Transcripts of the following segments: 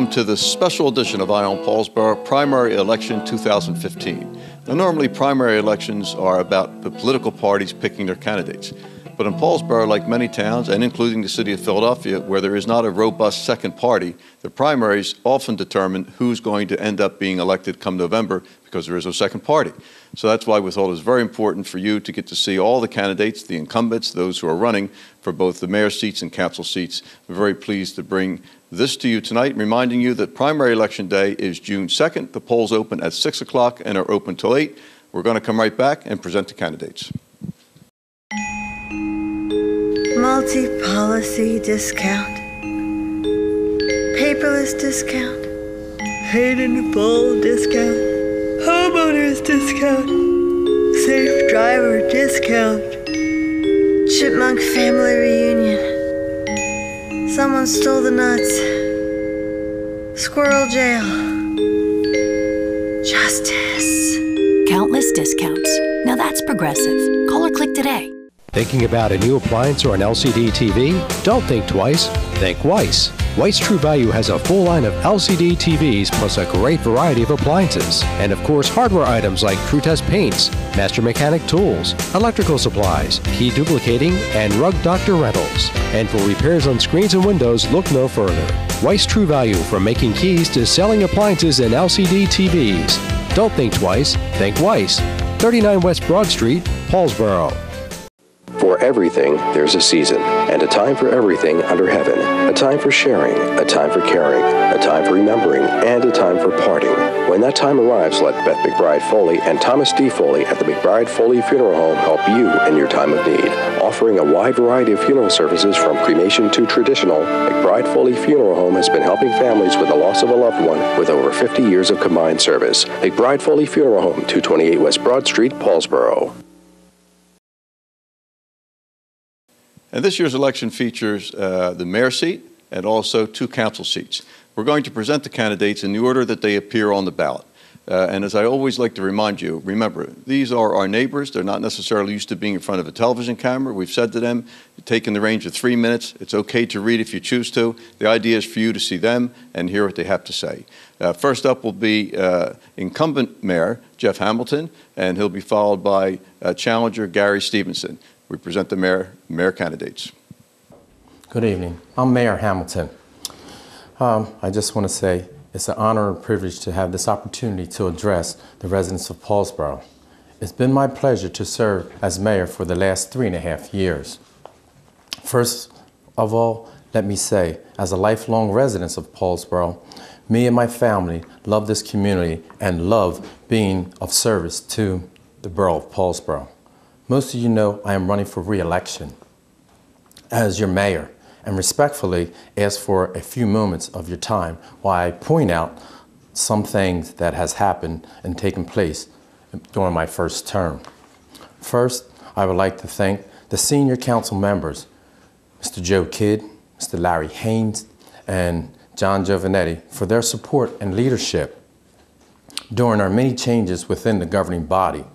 welcome to this special edition of Eye on Paulsboro Primary Election 2015. Now, normally primary elections are about the political parties picking their candidates. But in Paulsboro, like many towns, and including the city of Philadelphia, where there is not a robust second party, the primaries often determine who's going to end up being elected come November because there is no second party. So that's why we thought it was very important for you to get to see all the candidates, the incumbents, those who are running for both the mayor seats and council seats. We're very pleased to bring this to you tonight, reminding you that primary election day is June 2nd. The polls open at 6 o'clock and are open till 8. We're going to come right back and present the candidates. Multi-policy discount, paperless discount, paid in full discount, homeowners discount, safe driver discount, chipmunk family reunion, someone stole the nuts, squirrel jail, justice. Countless discounts. Now that's progressive. Call or click today. Thinking about a new appliance or an LCD TV? Don't think twice. Think Weiss. Weiss True Value has a full line of LCD TVs plus a great variety of appliances. And of course, hardware items like True Test paints, master mechanic tools, electrical supplies, key duplicating, and rug doctor rentals. And for repairs on screens and windows, look no further. Weiss True Value, from making keys to selling appliances and LCD TVs. Don't think twice. Think Weiss. 39 West Broad Street, Paulsboro. For everything, there's a season, and a time for everything under heaven. A time for sharing, a time for caring, a time for remembering, and a time for parting. When that time arrives, let Beth McBride Foley and Thomas D. Foley at the McBride Foley Funeral Home help you in your time of need. Offering a wide variety of funeral services from cremation to traditional, McBride Foley Funeral Home has been helping families with the loss of a loved one with over 50 years of combined service. McBride Foley Funeral Home, 228 West Broad Street, Paulsboro. And this year's election features the mayor seat and also 2 council seats. We're going to present the candidates in the order that they appear on the ballot. And as I always like to remind you, remember, these are our neighbors. They're not necessarily used to being in front of a television camera. We've said to them, take in the range of 3 minutes. It's okay to read if you choose to. The idea is for you to see them and hear what they have to say. First up will be incumbent mayor Jeff Hamilton, and he'll be followed by challenger Gary Stevenson. We present the mayor candidates. Good evening. I'm Mayor Hamilton. I just want to say it's an honor and privilege to have this opportunity to address the residents of Paulsboro. It's been my pleasure to serve as mayor for the last 3.5 years. First of all, let me say, as a lifelong resident of Paulsboro, me and my family love this community and love being of service to the borough of Paulsboro. Most of you know I am running for re-election as your mayor, and respectfully ask for a few moments of your time while I point out some things that has happened and taken place during my first term. First, I would like to thank the senior council members, Mr. Joe Kidd, Mr. Larry Haynes, and John Giovanetti for their support and leadership during our many changes within the governing body.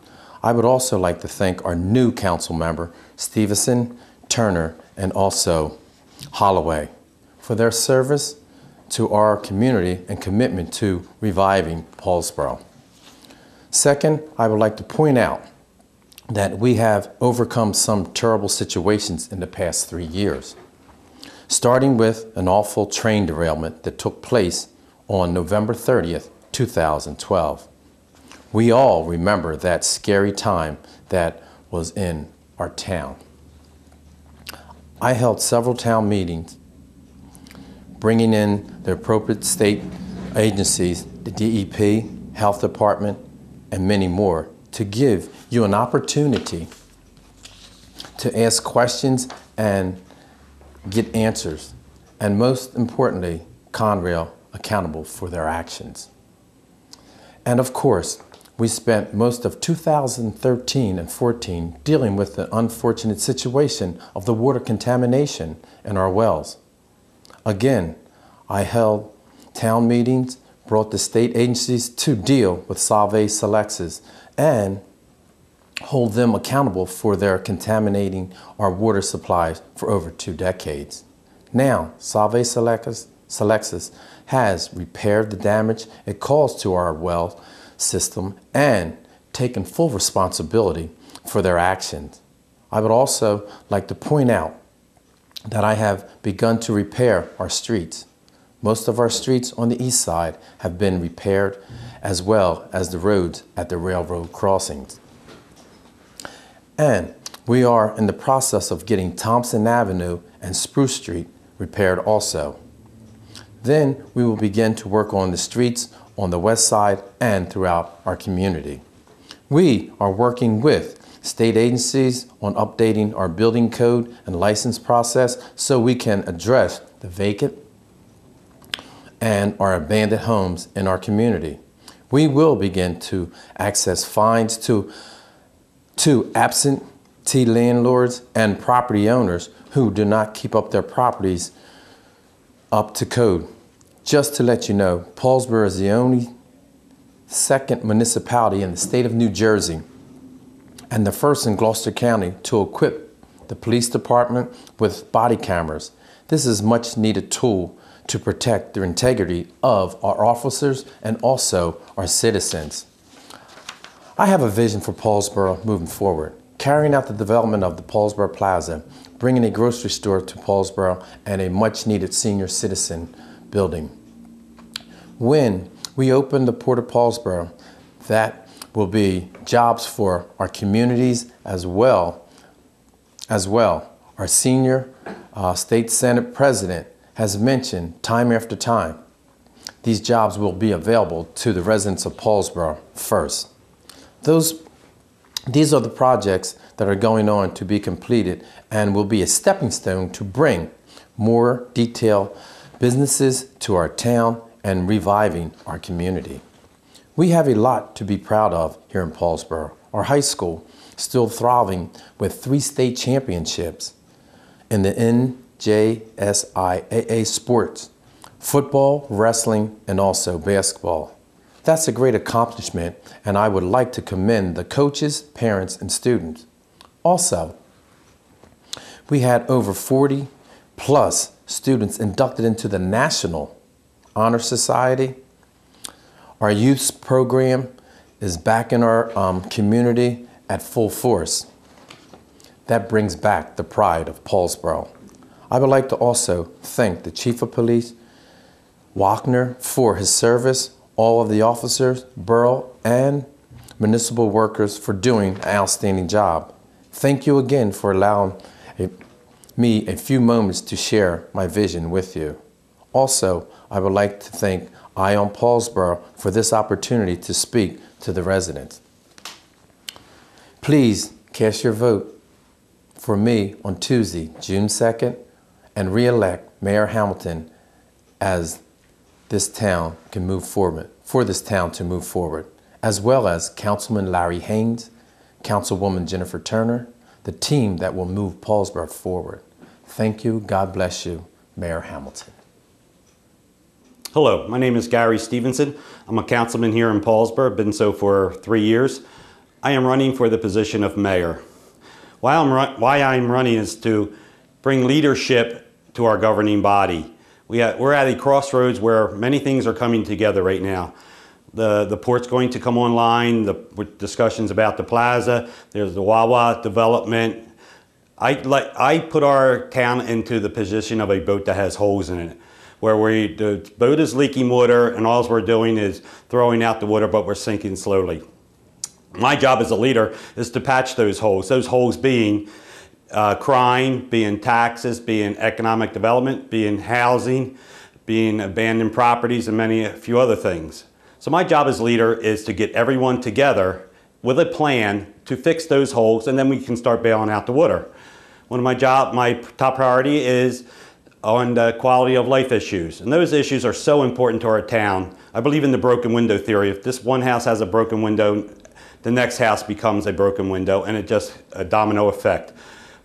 I would also like to thank our new council member, Stevenson, Turner, and also Holloway, for their service to our community and commitment to reviving Paulsboro. Second, I would like to point out that we have overcome some terrible situations in the past 3 years, starting with an awful train derailment that took place on November 30th, 2012. We all remember that scary time that was in our town. I held several town meetings, bringing in the appropriate state agencies, the DEP, Health Department, and many more, to give you an opportunity to ask questions and get answers, and most importantly, Conrail accountable for their actions. And of course, we spent most of 2013 and 14 dealing with the unfortunate situation of the water contamination in our wells. Again, I held town meetings, brought the state agencies to deal with Salve Selects and hold them accountable for their contaminating our water supplies for over 2 decades. Now, Salve Selects Selexis has repaired the damage it caused to our well system and taken full responsibility for their actions. I would also like to point out that I have begun to repair our streets. Most of our streets on the east side have been repaired, as well as the roads at the railroad crossings. And we are in the process of getting Thompson Avenue and Spruce Street repaired also. Then we will begin to work on the streets on the west side and throughout our community. We are working with state agencies on updating our building code and license process so we can address the vacant and our abandoned homes in our community. We will begin to access fines to absentee landlords and property owners who do not keep up their properties up to code. Just to let you know, Paulsboro is the only second municipality in the state of New Jersey and the first in Gloucester County to equip the police department with body cameras. This is a much needed tool to protect the integrity of our officers and also our citizens. I have a vision for Paulsboro moving forward, carrying out the development of the Paulsboro Plaza, bringing a grocery store to Paulsboro and a much needed senior citizen building. When we open the Port of Paulsboro, that will be jobs for our communities as well. Our senior state Senate president has mentioned time after time, these jobs will be available to the residents of Paulsboro first. These are the projects that are going on to be completed and will be a stepping stone to bring more detailed businesses to our town and reviving our community. We have a lot to be proud of here in Paulsboro. Our high school still thriving with 3 state championships in the NJSIAA sports, football, wrestling, and also basketball. That's a great accomplishment, and I would like to commend the coaches, parents, and students. Also, we had over 40 plus students inducted into the National Honor Society. Our youth program is back in our community at full force. That brings back the pride of Paulsboro. I would like to also thank the Chief of Police, Wagner, for his service, all of the officers, borough and municipal workers for doing an outstanding job. Thank you again for allowing me a few moments to share my vision with you. Also, I would like to thank Eye on Paulsboro for this opportunity to speak to the residents. Please cast your vote for me on Tuesday, June 2nd, and re-elect Mayor Hamilton as this town can move forward, for this town to move forward, as well as Councilman Larry Haynes, Councilwoman Jennifer Turner, the team that will move Paulsboro forward. Thank you. God bless you, Mayor Hamilton. Hello, my name is Gary Stevenson. I'm a councilman here in Paulsboro, been so for 3 years. I am running for the position of mayor. Why I'm running is to bring leadership to our governing body. We're at a crossroads where many things are coming together right now. The port's going to come online, the discussions about the plaza, there's the Wawa development. I put our town into the position of a boat that has holes in it, where the boat is leaking water and all we're doing is throwing out the water, but we're sinking slowly. My job as a leader is to patch those holes being crime, being taxes, being economic development, being housing, being abandoned properties, and a few other things. So my job as leader is to get everyone together with a plan to fix those holes, and then we can start bailing out the water. My top priority is on the quality of life issues. And those issues are so important to our town. I believe in the broken window theory. If this one house has a broken window, the next house becomes a broken window, and it just a domino effect.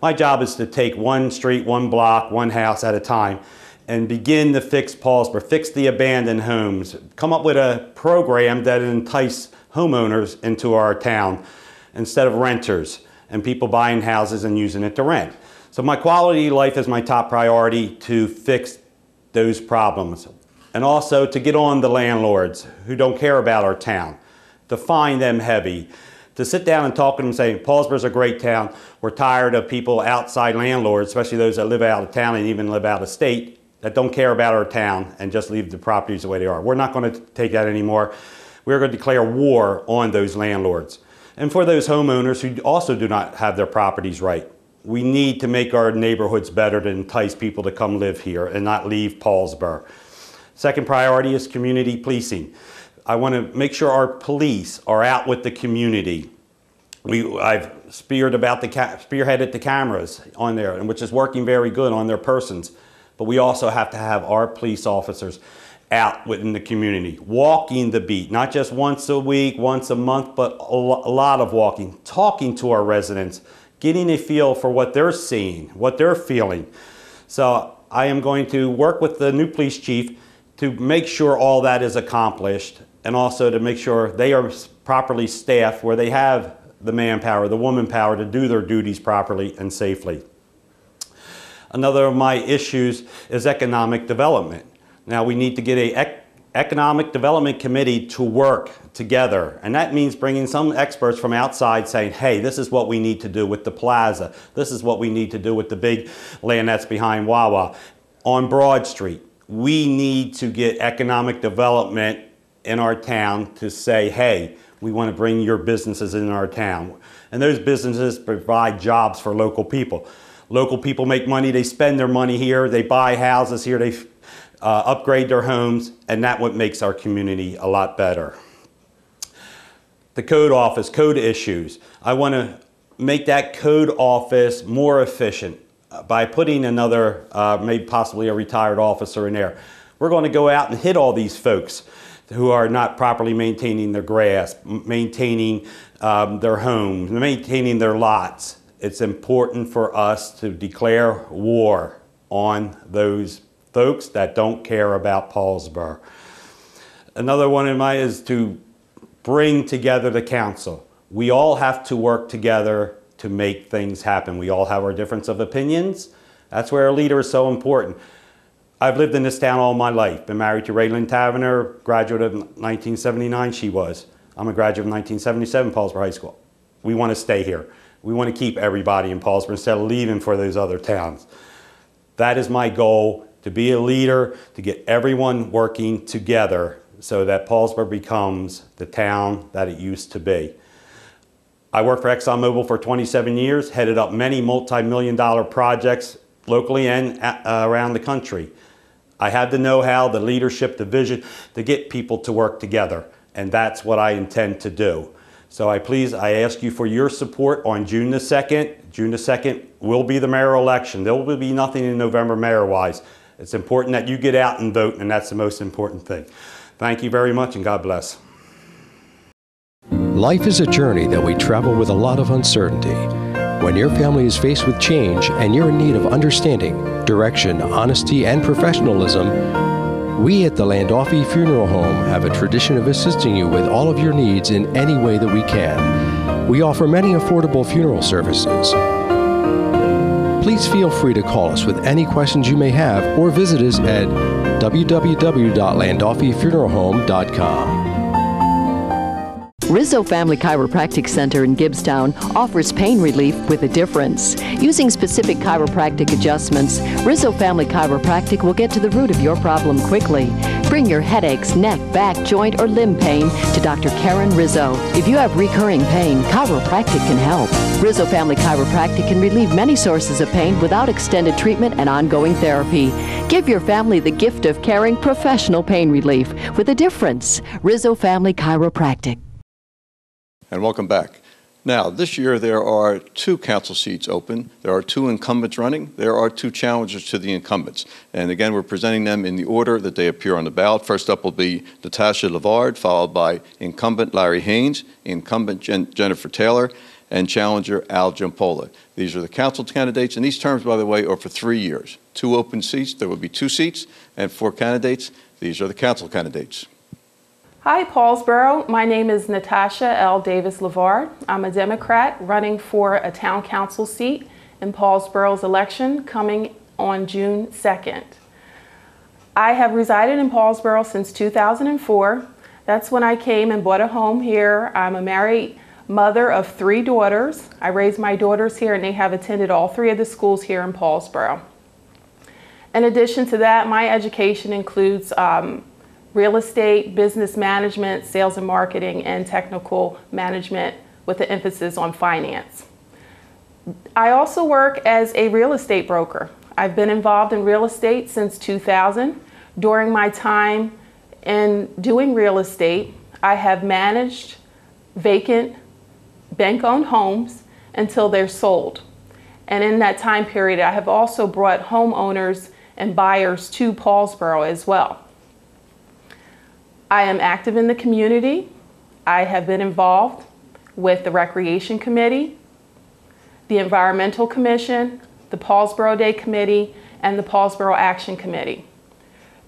My job is to take one street, one block, one house at a time and begin to fix Paulsboro, fix the abandoned homes, come up with a program that entice homeowners into our town instead of renters and people buying houses and using it to rent. So my quality of life is my top priority to fix those problems. And also to get on the landlords who don't care about our town, to fine them heavy, to sit down and talk to them and say, Paulsboro's a great town. We're tired of people outside landlords, especially those that live out of town and even live out of state, that don't care about our town and just leave the properties the way they are. We're not going to take that anymore. We're going to declare war on those landlords. And for those homeowners who also do not have their properties right, we need to make our neighborhoods better to entice people to come live here and not leave Paulsboro. Second priority is community policing. I want to make sure our police are out with the community. I've spearheaded the cameras on there, which is working very good on their persons. But we also have to have our police officers out within the community, walking the beat, not just once a week, once a month, but a lot of walking, talking to our residents, getting a feel for what they're seeing, what they're feeling. So I am going to work with the new police chief to make sure all that is accomplished, and also to make sure they are properly staffed where they have the manpower, the woman power to do their duties properly and safely. Another of my issues is economic development. Now we need to get an economic development committee to work together, and that means bringing some experts from outside saying, hey, this is what we need to do with the plaza. This is what we need to do with the big land that's behind Wawa. On Broad Street, we need to get economic development in our town to say, hey, we want to bring your businesses in our town. And those businesses provide jobs for local people. Local people make money, they spend their money here, they buy houses here, they upgrade their homes, and that's what makes our community a lot better. The code office, code issues. I want to make that code office more efficient by putting another, maybe possibly a retired officer in there. We're going to go out and hit all these folks who are not properly maintaining their grass, maintaining their homes, maintaining their lots. It's important for us to declare war on those folks that don't care about Paulsboro. Another one of mine is to bring together the council. We all have to work together to make things happen. We all have our difference of opinions. That's where a leader is so important. I've lived in this town all my life. Been married to Raylan Taverner, graduate of 1979 she was. I'm a graduate of 1977 Paulsboro High School. We want to stay here. We want to keep everybody in Paulsboro instead of leaving for those other towns. That is my goal, to be a leader, to get everyone working together so that Paulsboro becomes the town that it used to be. I worked for ExxonMobil for 27 years, headed up many multi-million-dollar projects locally and around the country. I had the know-how, the leadership, the vision to get people to work together, and that's what I intend to do. So I ask you for your support on June the 2nd. June the 2nd will be the mayoral election. There will be nothing in November mayor-wise. It's important that you get out and vote, and that's the most important thing. Thank you very much, and God bless. Life is a journey that we travel with a lot of uncertainty. When your family is faced with change and you're in need of understanding, direction, honesty, and professionalism, we at the Landolfi Funeral Home have a tradition of assisting you with all of your needs in any way that we can. We offer many affordable funeral services. Please feel free to call us with any questions you may have or visit us at www.landolfifuneralhome.com. Rizzo Family Chiropractic Center in Gibbstown offers pain relief with a difference. Using specific chiropractic adjustments, Rizzo Family Chiropractic will get to the root of your problem quickly. Bring your headaches, neck, back, joint, or limb pain to Dr. Karen Rizzo. If you have recurring pain, chiropractic can help. Rizzo Family Chiropractic can relieve many sources of pain without extended treatment and ongoing therapy. Give your family the gift of caring professional pain relief with a difference. Rizzo Family Chiropractic. And welcome back. Now, this year there are 2 council seats open. There are 2 incumbents running. There are 2 challengers to the incumbents. And again, we're presenting them in the order that they appear on the ballot. First up will be Natasha Lavard, followed by incumbent Larry Haynes, incumbent Jennifer Taylor, and challenger Al Jampala. These are the council candidates, and these terms, by the way, are for 3 years. 2 open seats, there will be 2 seats, and 4 candidates. These are the council candidates. Hi, Paulsboro. My name is Natasha L. Davis Lavard. I'm a Democrat running for a town council seat in Paulsboro's election coming on June 2nd. I have resided in Paulsboro since 2004. That's when I came and bought a home here. I'm a married mother of 3 daughters. I raised my daughters here and they have attended all 3 of the schools here in Paulsboro. In addition to that, my education includes real estate, business management, sales and marketing, and technical management with an emphasis on finance. I also work as a real estate broker. I've been involved in real estate since 2000. During my time in doing real estate, I have managed vacant bank-owned homes until they're sold. And in that time period, I have also brought homeowners and buyers to Paulsboro as well. I am active in the community. I have been involved with the Recreation Committee, the Environmental Commission, the Paulsboro Day Committee, and the Paulsboro Action Committee.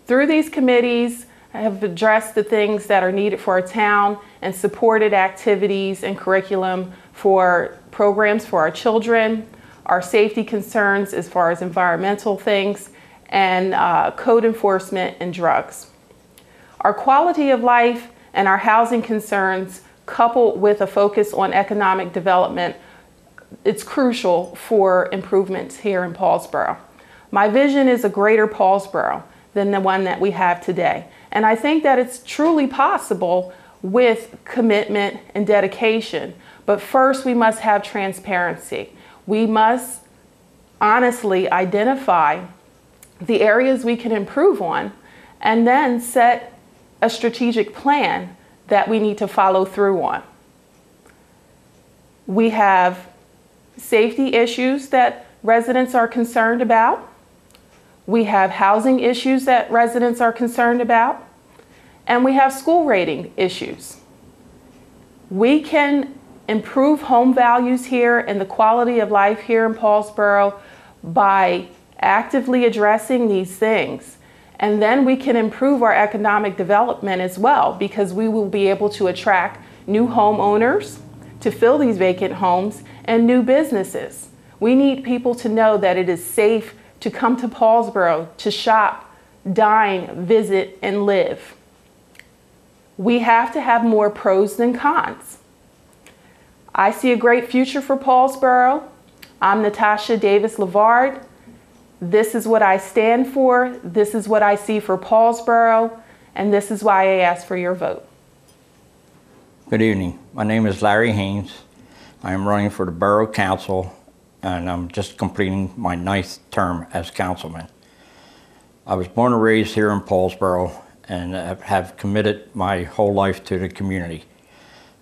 Through these committees, I have addressed the things that are needed for our town and supported activities and curriculum for programs for our children, our safety concerns as far as environmental things, and code enforcement and drugs. Our quality of life and our housing concerns, coupled with a focus on economic development, it's crucial for improvements here in Paulsboro. My vision is a greater Paulsboro than the one that we have today. And I think that it's truly possible with commitment and dedication. But first, we must have transparency. We must honestly identify the areas we can improve on and then set a strategic plan that we need to follow through on. We have safety issues that residents are concerned about. We have housing issues that residents are concerned about. And we have school rating issues. We can improve home values here and the quality of life here in Paulsboro by actively addressing these things. And then we can improve our economic development as well, because we will be able to attract new homeowners to fill these vacant homes and new businesses. We need people to know that it is safe to come to Paulsboro to shop, dine, visit, and live. We have to have more pros than cons. I see a great future for Paulsboro. I'm Natasha Davis-Lavard. This is what I stand for. This is what I see for Paulsboro. And this is why I ask for your vote. Good evening. My name is Larry Haynes. I am running for the Borough Council, and I'm just completing my 9th term as councilman. I was born and raised here in Paulsboro and have committed my whole life to the community.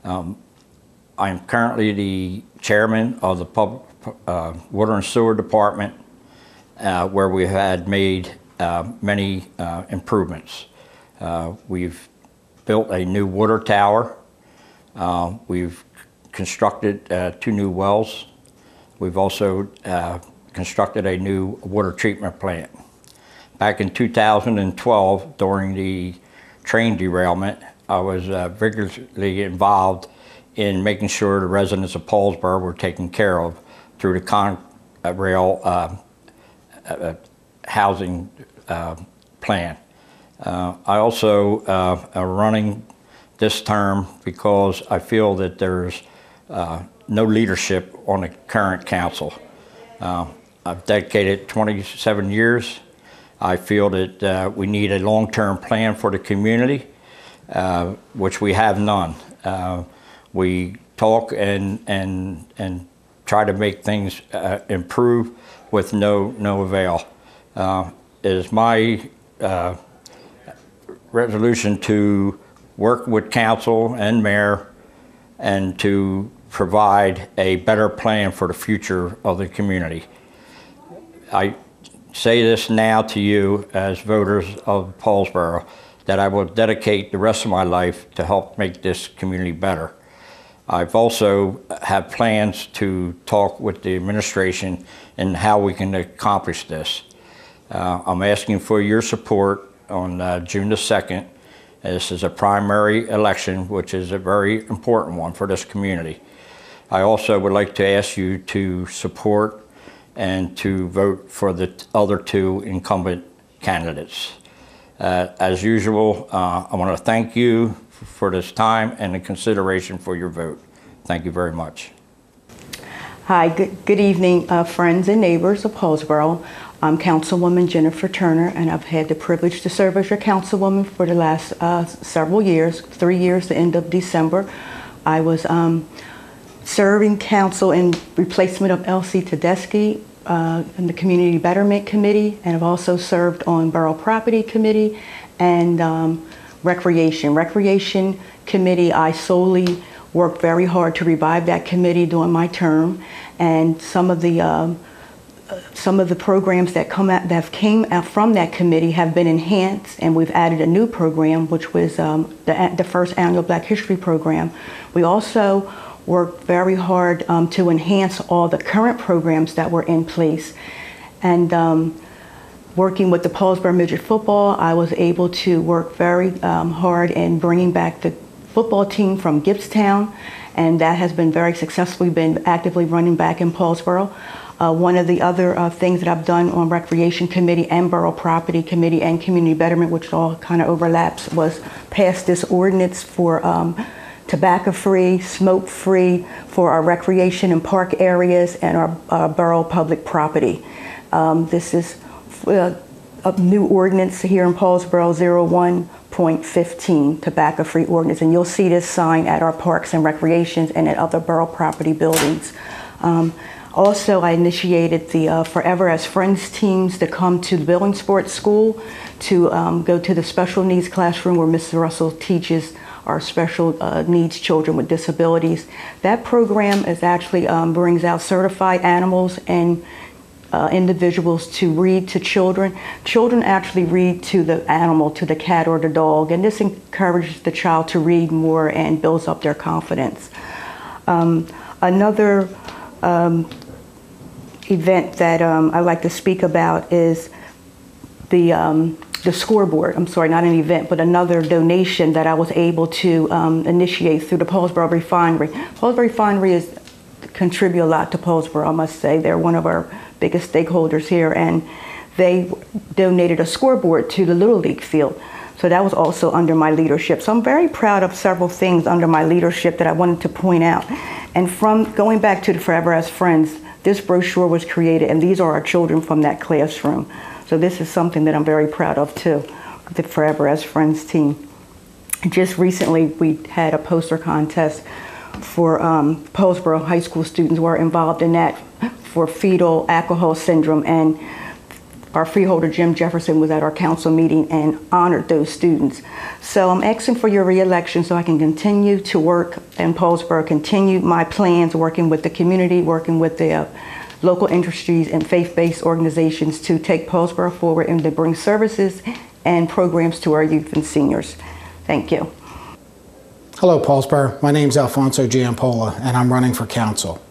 I'm currently the chairman of the Public Water and Sewer Department, where we had made many improvements. We've built a new water tower. We've constructed 2 new wells. We've also constructed a new water treatment plant. Back in 2012, during the train derailment, I was vigorously involved in making sure the residents of Paulsboro were taken care of through the Conrail housing plan. I also am running this term because I feel that there's no leadership on the current council. I've dedicated 27 years. I feel that we need a long-term plan for the community, which we have none. We talk and try to make things improve with no avail. It is my resolution to work with council and mayor and to provide a better plan for the future of the community. I say this now to you as voters of Paulsboro, that I will dedicate the rest of my life to help make this community better. I've also have plans to talk with the administration and how we can accomplish this. I'm asking for your support on June the 2nd. This is a primary election, which is a very important one for this community. I also would like to ask you to support and to vote for the other 2 incumbent candidates. As usual, I want to thank you for this time and the consideration for your vote. Thank you very much. Hi, good evening, friends and neighbors of Paulsboro. I'm Councilwoman Jennifer Turner, and I've had the privilege to serve as your councilwoman for the last several years, 3 years, the end of December. I was serving council in replacement of Elsie Tedeschi in the Community Betterment Committee, and I've also served on Borough Property Committee and Recreation. Recreation Committee, I solely worked very hard to revive that committee during my term, and some of the programs that came out from that committee have been enhanced, and we've added a new program, which was the first annual Black History program. We also worked very hard to enhance all the current programs that were in place. And working with the Paulsboro Midget Football, I was able to work very hard in bringing back the football team from Gibbstown, and that has been very successful. We've been actively running back in Paulsboro. One of the other things that I've done on Recreation Committee and Borough Property Committee and Community Betterment, which all kind of overlaps, was pass this ordinance for tobacco-free, smoke-free for our recreation and park areas and our borough public property. This is a new ordinance here in Paulsboro, 01.15, tobacco-free ordinance, and you'll see this sign at our parks and recreations and at other borough property buildings. Also, I initiated the Forever as Friends teams to come to the Building Sports School to go to the special needs classroom where Mrs. Russell teaches our special needs children with disabilities. That program is actually brings out certified animals and individuals to read to children. Children actually read to the animal, to the cat or the dog, and this encourages the child to read more and builds up their confidence. Another event that I like to speak about is the scoreboard. I'm sorry, not an event, but another donation that I was able to initiate through the Paulsboro Refinery. Paulsboro Refinery contribute a lot to Paulsboro, I must say. They're one of our biggest stakeholders here, and they donated a scoreboard to the Little League field. So that was also under my leadership. So I'm very proud of several things under my leadership that I wanted to point out. And from going back to the Forever as Friends, this brochure was created, and these are our children from that classroom. So this is something that I'm very proud of too, the Forever as Friends team. Just recently, we had a poster contest for Paulsboro high school students who are involved in that for fetal alcohol syndrome, and our freeholder Jim Jefferson was at our council meeting and honored those students. So I'm asking for your re-election so I can continue to work in Paulsboro, continue my plans, working with the community, working with the local industries and faith-based organizations to take Paulsboro forward and to bring services and programs to our youth and seniors. Thank you. Hello, Paulsboro. My name is Alfonso Jampala, and I'm running for council.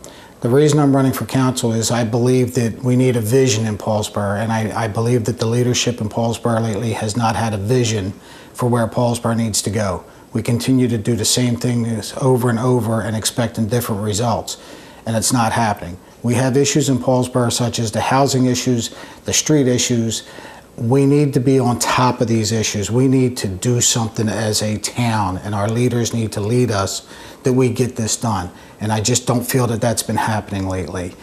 The reason I'm running for council is I believe that we need a vision in Paulsboro, and I believe that the leadership in Paulsboro lately has not had a vision for where Paulsboro needs to go. We continue to do the same things over and over and expecting different results, and it's not happening. We have issues in Paulsboro such as the housing issues, the street issues. We need to be on top of these issues. We need to do something as a town, and our leaders need to lead us that we get this done. And I just don't feel that that's been happening lately.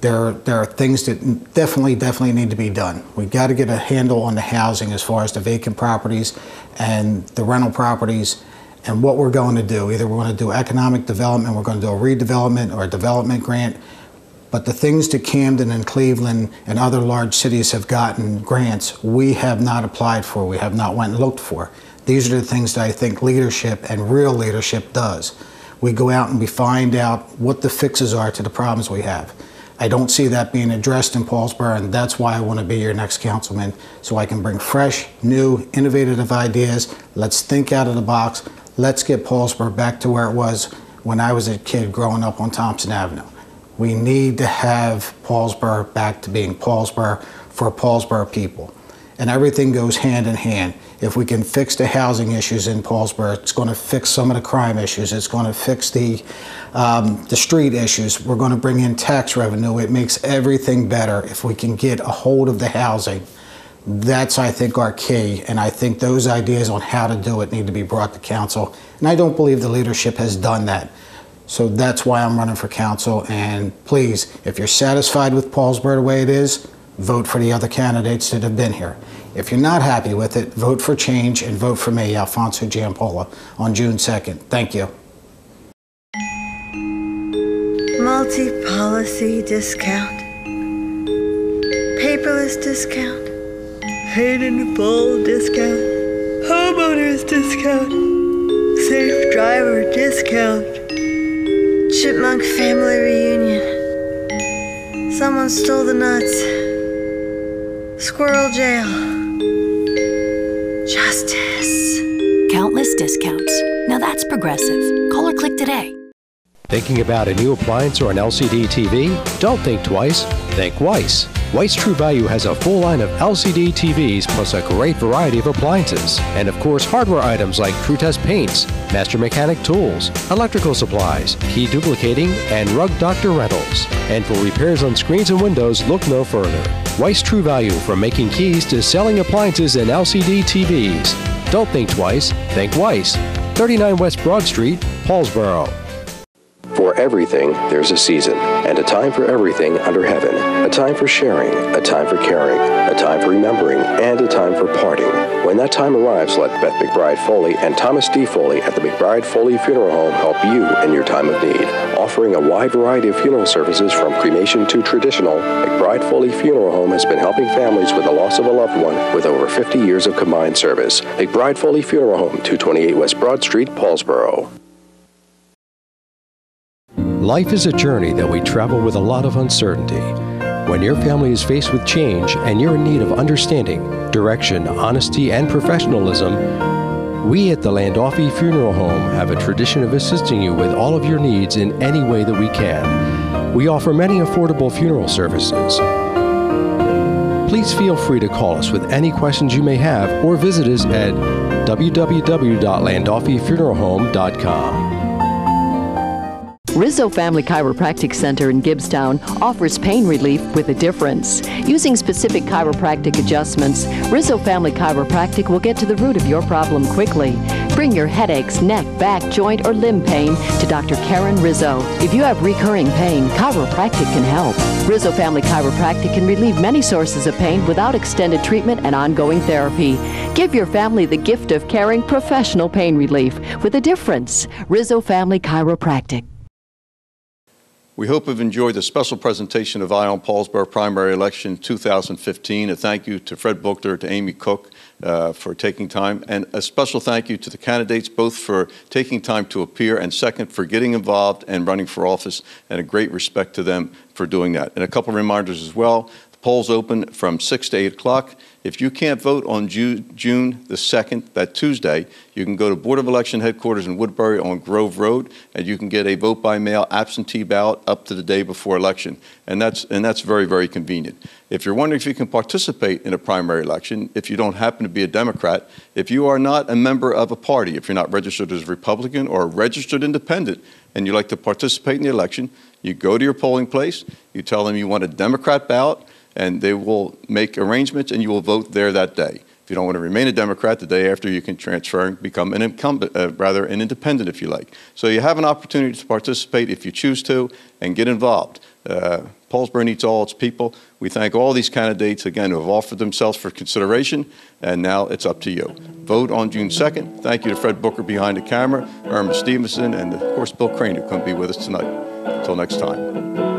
There are things that definitely need to be done. We've got to get a handle on the housing as far as the vacant properties and the rental properties and what we're going to do. Either we're going to do economic development, we're going to do a redevelopment or a development grant. But the things that Camden and Cleveland and other large cities have gotten grants, we have not applied for, we have not went and looked for. These are the things that I think leadership and real leadership does. We go out and we find out what the fixes are to the problems we have. I don't see that being addressed in Paulsboro, and that's why I want to be your next councilman, so I can bring fresh, new, innovative ideas. Let's think out of the box. Let's get Paulsboro back to where it was when I was a kid growing up on Thompson Avenue. We need to have Paulsboro back to being Paulsboro for Paulsboro people. And everything goes hand in hand. If we can fix the housing issues in Paulsboro, it's going to fix some of the crime issues. It's going to fix the street issues. We're going to bring in tax revenue. It makes everything better if we can get a hold of the housing. That's, I think, our key, and I think those ideas on how to do it need to be brought to council, and I don't believe the leadership has done that. So that's why I'm running for council, and please, if you're satisfied with Paulsboro the way it is, vote for the other candidates that have been here. If you're not happy with it, vote for change and vote for me, Alfonso Jampala, on June 2nd. Thank you. Multi-policy discount. Paperless discount. Paid in full discount. Homeowners discount. Safe driver discount. Chipmunk family reunion. Someone stole the nuts. Squirrel jail. Justice. Countless discounts. Now that's progressive. Call or click today. Thinking about a new appliance or an LCD TV? Don't think twice. Think Weiss. Weiss True Value has a full line of LCD TVs plus a great variety of appliances. And of course, hardware items like True Test paints, master mechanic tools, electrical supplies, key duplicating, and rug doctor rentals. And for repairs on screens and windows, look no further. Weiss True Value, from making keys to selling appliances and LCD TVs. Don't think twice. Think Weiss. 39 West Broad Street, Paulsboro. For everything, there's a season, and a time for everything under heaven. A time for sharing, a time for caring, a time for remembering, and a time for parting. When that time arrives, let Beth McBride Foley and Thomas D. Foley at the McBride Foley Funeral Home help you in your time of need. Offering a wide variety of funeral services from cremation to traditional, McBride Foley Funeral Home has been helping families with the loss of a loved one with over 50 years of combined service. McBride Foley Funeral Home, 228 West Broad Street, Paulsboro. Life is a journey that we travel with a lot of uncertainty. When your family is faced with change and you're in need of understanding, direction, honesty, and professionalism, we at the Landolfi Funeral Home have a tradition of assisting you with all of your needs in any way that we can. We offer many affordable funeral services. Please feel free to call us with any questions you may have or visit us at www.landolfifuneralhome.com. Rizzo Family Chiropractic Center in Gibbstown offers pain relief with a difference. Using specific chiropractic adjustments, Rizzo Family Chiropractic will get to the root of your problem quickly. Bring your headaches, neck, back, joint, or limb pain to Dr. Karen Rizzo. If you have recurring pain, chiropractic can help. Rizzo Family Chiropractic can relieve many sources of pain without extended treatment and ongoing therapy. Give your family the gift of caring professional pain relief with a difference. Rizzo Family Chiropractic. We hope you've enjoyed the special presentation of Ion Paulsboro primary election 2015. A thank you to Fred Buchter, to Amy Cook for taking time, and a special thank you to the candidates, both for taking time to appear and second for getting involved and running for office, and a great respect to them for doing that. And a couple of reminders as well. The polls open from 6 to 8 o'clock. If you can't vote on June the 2nd, that Tuesday, you can go to Board of Election headquarters in Woodbury on Grove Road, and you can get a vote-by-mail absentee ballot up to the day before election. And that's very, very convenient. If you're wondering if you can participate in a primary election, if you don't happen to be a Democrat, if you are not a member of a party, if you're not registered as a Republican or a registered independent, and you'd like to participate in the election, you go to your polling place, you tell them you want a Democrat ballot, and they will make arrangements and you will vote there that day. If you don't want to remain a Democrat, the day after you can transfer and become an incumbent, rather an independent if you like. So you have an opportunity to participate if you choose to and get involved. Paulsboro needs all its people. We thank all these candidates, again, who have offered themselves for consideration, and now it's up to you. Vote on June 2nd. Thank you to Fred Booker behind the camera, Irma Stevenson, and of course Bill Crane, who couldn't be with us tonight. Until next time.